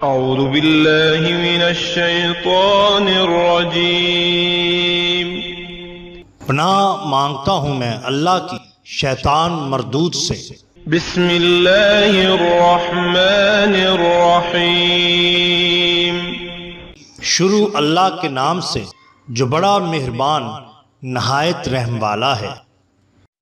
اعوذ باللہ من الشیطان الرجیم۔ پناہ مانگتا ہوں میں اللہ کی شیطان مردود سے۔ بسم اللہ الرحمن الرحیم۔ شروع اللہ کے نام سے جو بڑا مہربان نہایت رحم والا ہے۔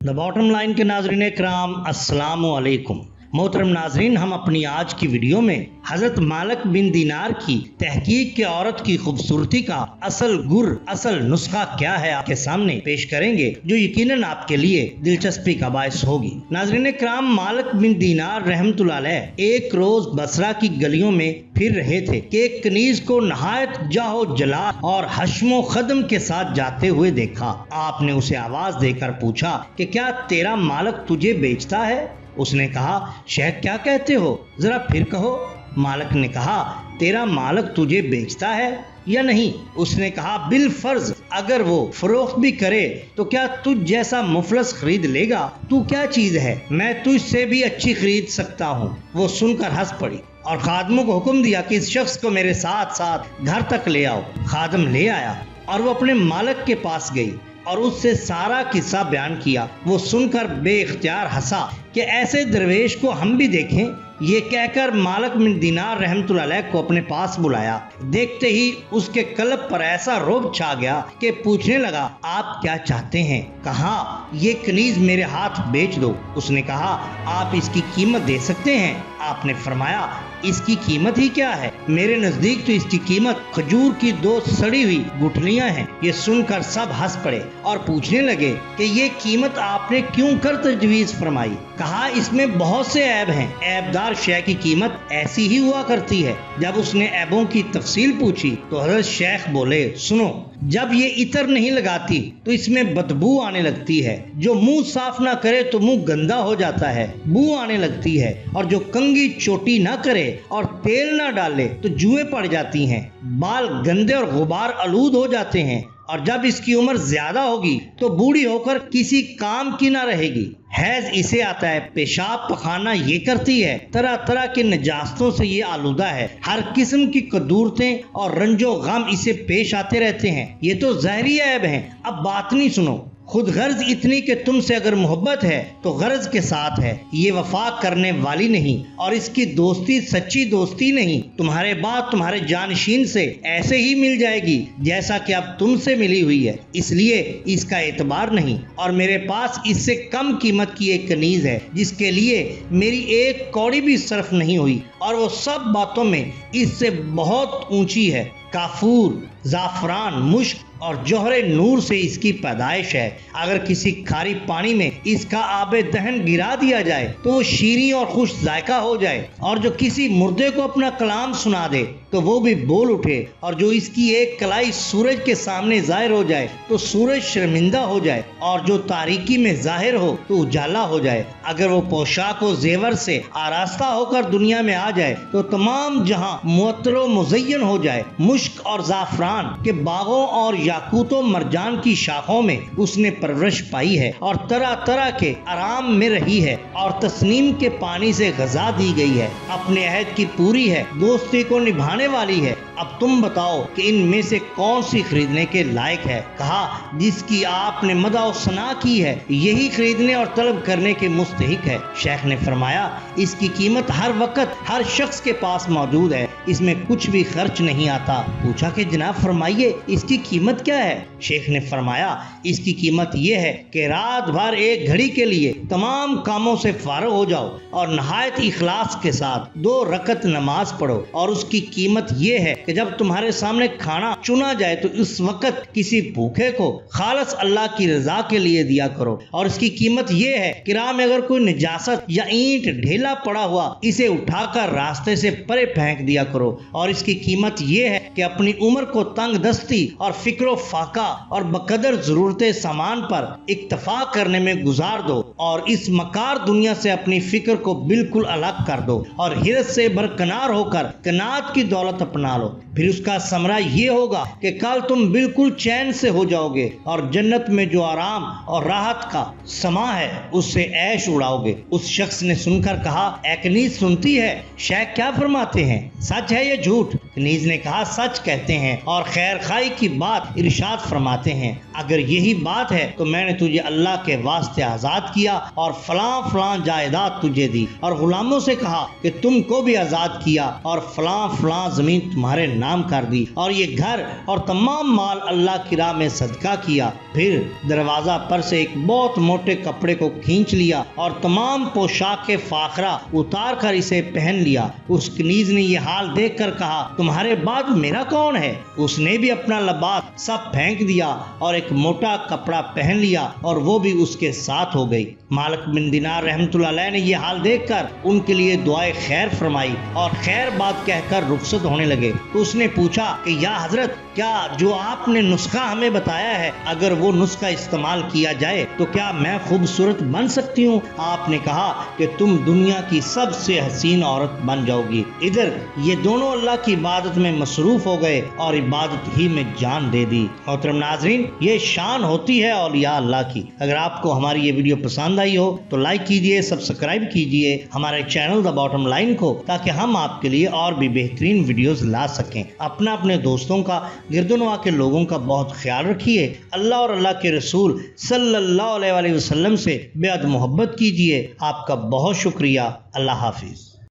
دا باٹم لائن کے ناظرین اکرام، السلام علیکم۔ محترم ناظرین، ہم اپنی آج کی ویڈیو میں حضرت مالک بن دینار کی تحقیق کے عورت کی خوبصورتی کا اصل نسخہ کیا ہے آپ کے سامنے پیش کریں گے، جو یقیناً آپ کے لیے دلچسپی کا باعث ہوگی۔ ناظرین اکرام، مالک بن دینار رحمۃ اللہ علیہ ایک روز بصرہ کی گلیوں میں پھر رہے تھے کہ ایک کنیز کو نہایت جاہ و جلال اور حشم و خدم کے ساتھ جاتے ہوئے دیکھا۔ آپ نے اسے آواز دے کر پوچھا کہ کیا تیرا مالک تجھے بیچتا ہے؟ اس نے کہا، شیخ کیا کہتے ہو، ذرا پھر کہو۔ مالک نے کہا، تیرا مالک تجھے بیچتا ہے یا نہیں؟ اس نے کہا، بالفرض اگر وہ فروخت بھی کرے تو کیا تجھ جیسا مفلس خرید لے گا؟ تو کیا چیز ہے، میں تجھ سے بھی اچھی خرید سکتا ہوں۔ وہ سن کر ہنس پڑی اور خادموں کو حکم دیا کہ اس شخص کو میرے ساتھ ساتھ گھر تک لے آؤ۔ خادم لے آیا اور وہ اپنے مالک کے پاس گئی اور اس سے سارا قصہ بیان کیا۔ وہ سن کر بے اختیار ہنسا کہ ایسے درویش کو ہم بھی دیکھیں۔ یہ کہہ کر مالک بن دینار رحمۃ اللہ علیہ کو اپنے پاس بلایا۔ دیکھتے ہی اس کے قلب پر ایسا رعب چھا گیا کہ پوچھنے لگا، آپ کیا چاہتے ہیں؟ کہا، یہ کنیز میرے ہاتھ بیچ دو۔ اس نے کہا، آپ اس کی قیمت دے سکتے ہیں؟ آپ نے فرمایا، اس کی قیمت ہی کیا ہے؟ میرے نزدیک تو اس کی قیمت کھجور کی 2 سڑی ہوئی گٹھلیاں ہیں۔ یہ سن کر سب ہنس پڑے اور پوچھنے لگے کہ یہ قیمت آپ نے کیوں کر تجویز فرمائی؟ کہا، اس میں بہت سے عیب ہیں، عیبدار شے کی قیمت ایسی ہی ہوا کرتی ہے۔ جب اس نے عیبوں کی تفصیل پوچھی تو حضرت شیخ بولے، سنو، جب یہ عطر نہیں لگاتی تو اس میں بدبو آنے لگتی ہے، جو منہ صاف نہ کرے تو منہ گندا ہو جاتا ہے، بو آنے لگتی ہے، اور جو کنگھی چوٹی نہ کرے اور تیل نہ ڈالے تو جوئیں پڑ جاتی ہیں، بال گندے اور غبار آلود ہو جاتے ہیں، اور جب اس کی عمر زیادہ ہوگی تو بوڑھی ہو کر کسی کام کی نہ رہے گی۔ حیض اسے آتا ہے، پیشاب پخانہ یہ کرتی ہے، طرح طرح کی نجاستوں سے یہ آلودہ ہے، ہر قسم کی قدورتیں اور رنج و غم اسے پیش آتے رہتے ہیں۔ یہ تو ظاہری عیب ہیں، اب باطنی سنو۔ خود غرض اتنی کہ تم سے اگر محبت ہے تو غرض کے ساتھ ہے، یہ وفا کرنے والی نہیں، اور اس کی دوستی سچی دوستی نہیں۔ تمہارے بعد تمہارے جانشین سے ایسے ہی مل جائے گی جیسا کہ اب تم سے ملی ہوئی ہے، اس لیے اس کا اعتبار نہیں۔ اور میرے پاس اس سے کم قیمت کی ایک کنیز ہے جس کے لیے میری ایک کوڑی بھی صرف نہیں ہوئی، اور وہ سب باتوں میں اس سے بہت اونچی ہے۔ کافور، زعفران، مشک اور جوہر نور سے اس کی پیدائش ہے۔ اگر کسی کھاری پانی میں اس کا آب دہن گرا دیا جائے تو وہ شیریں اور خوش ذائقہ ہو جائے، اور جو کسی مردے کو اپنا کلام سنا دے تو وہ بھی بول اٹھے، اور جو اس کی ایک کلائی سورج کے سامنے ظاہر ہو جائے تو سورج شرمندہ ہو جائے، اور جو تاریکی میں ظاہر ہو تو اجالا ہو جائے۔ اگر وہ پوشاک و زیور سے آراستہ ہو کر دنیا میں آ جائے تو تمام جہاں معطر و مزین ہو جائے۔ مشک اور زعفران کے باغوں اور یاقوت و مرجان کی شاخوں میں اس نے پرورش پائی ہے، اور طرح طرح کے آرام میں رہی ہے، اور تسنیم کے پانی سے غذا دی گئی ہے، اپنے عہد کی پوری ہے، دوستی کو نبھانے والی ہے۔ اب تم بتاؤ کہ ان میں سے کون سی خریدنے کے لائق ہے؟ کہا، جس کی آپ نے مدح و ثنا کی ہے، یہی خریدنے اور طلب کرنے کے مستحق ہے۔ شیخ نے فرمایا، اس کی قیمت ہر وقت ہر شخص کے پاس موجود ہے، اس میں کچھ بھی خرچ نہیں آتا۔ پوچھا کہ جناب فرمائیے اس کی قیمت کیا ہے؟ شیخ نے فرمایا، اس کی قیمت یہ ہے کہ رات بھر ایک گھڑی کے لیے تمام کاموں سے فارغ ہو جاؤ اور نہایت اخلاص کے ساتھ 2 رکعت نماز پڑھو، اور اس کی قیمت یہ ہے کہ جب تمہارے سامنے کھانا چنا جائے تو اس وقت کسی بھوکے کو خالص اللہ کی رضا کے لیے دیا کرو، اور اس کی قیمت یہ ہے کہ راہ میں اگر کوئی نجاست یا اینٹ ڈھیلا پڑا ہوا اسے اٹھا کر راستے سے پرے پھینک دیا کرو، اور اس کی قیمت یہ ہے کہ اپنی عمر کو تنگ دستی اور فکر و فاقہ اور بقدر ضرورت سامان پر اکتفا کرنے میں گزار دو، اور اس مکار دنیا سے اپنی فکر کو بالکل الگ کر دو، اور حرص سے برکنار ہو کر قناعت کی دولت اپنا لو۔ پھر اس کا ثمرہ یہ ہوگا کہ کل تم بالکل چین سے ہو جاؤ گے اور جنت میں جو آرام اور راحت کا سما ہے اس سے عیش اڑاؤ گے۔ اس شخص نے سن کر کہا، اے کنیز سنتی ہے؟ شیخ کیا فرماتے ہیں، سچ ہے یا جھوٹ؟ کنیز نے کہا سچ کہتے ہیں اور خیر خائی کی بات ارشاد فرماتے ہیں۔ اگر یہی بات ہے تو میں نے تجھے اللہ کے واسطے آزاد کیا اور فلاں فلاں جائیداد تجھے دی، اور غلاموں سے کہا کہ تم کو بھی آزاد کیا اور فلاں فلاں زمین تمہارے نام کر دی، اور یہ گھر اور تمام مال اللہ کی راہ میں صدقہ کیا۔ پھر دروازہ پر سے ایک بہت موٹے کپڑے کو کھینچ لیا اور تمام پوشاک فاخرہ اتار کر اسے پہن لیا۔ اس کنیز نے یہ حال دیکھ کر کہا تمہارے بعد میرا کون ہے؟ اس نے بھی اپنا لباس سب پھینک دیا اور ایک موٹا کپڑا پہن لیا اور وہ بھی اس کے ساتھ ہو گئی۔ مالک بن دینار رحمۃ اللہ علیہ نے یہ حال دیکھ کر ان کے لیے دعائے خیر فرمائی اور خیر بات کہہ کر رخصت ہونے لگے تو اس نے پوچھا کہ یا حضرت، کیا جو آپ نے نسخہ ہمیں بتایا ہے اگر وہ نسخہ استعمال کیا جائے تو کیا میں خوبصورت بن سکتی ہوں؟ آپ نے کہا کہ تم دنیا کی سب سے حسین عورت بن جاؤ گی۔ ادھر یہ دونوں اللہ کی عبادت میں مصروف ہو گئے اور عبادت ہی میں جان دے دی۔ محترم ناظرین، یہ شان ہوتی ہے اولیاء اللہ کی۔ اگر آپ کو ہماری یہ ویڈیو پسند آئی ہو تو لائک کیجئے، سبسکرائب کیجئے ہمارے چینل دا باٹم لائن کو، تاکہ ہم آپ کے لیے اور بھی بہترین ویڈیوز لا سکیں۔ اپنے دوستوں کا، گرد و نواح کے لوگوں کا بہت خیال رکھیے۔ اللہ اور اللہ کے رسول صلی اللہ علیہ وسلم سے بے حد محبت کیجئے۔ آپ کا بہت شکریہ۔ اللہ حافظ۔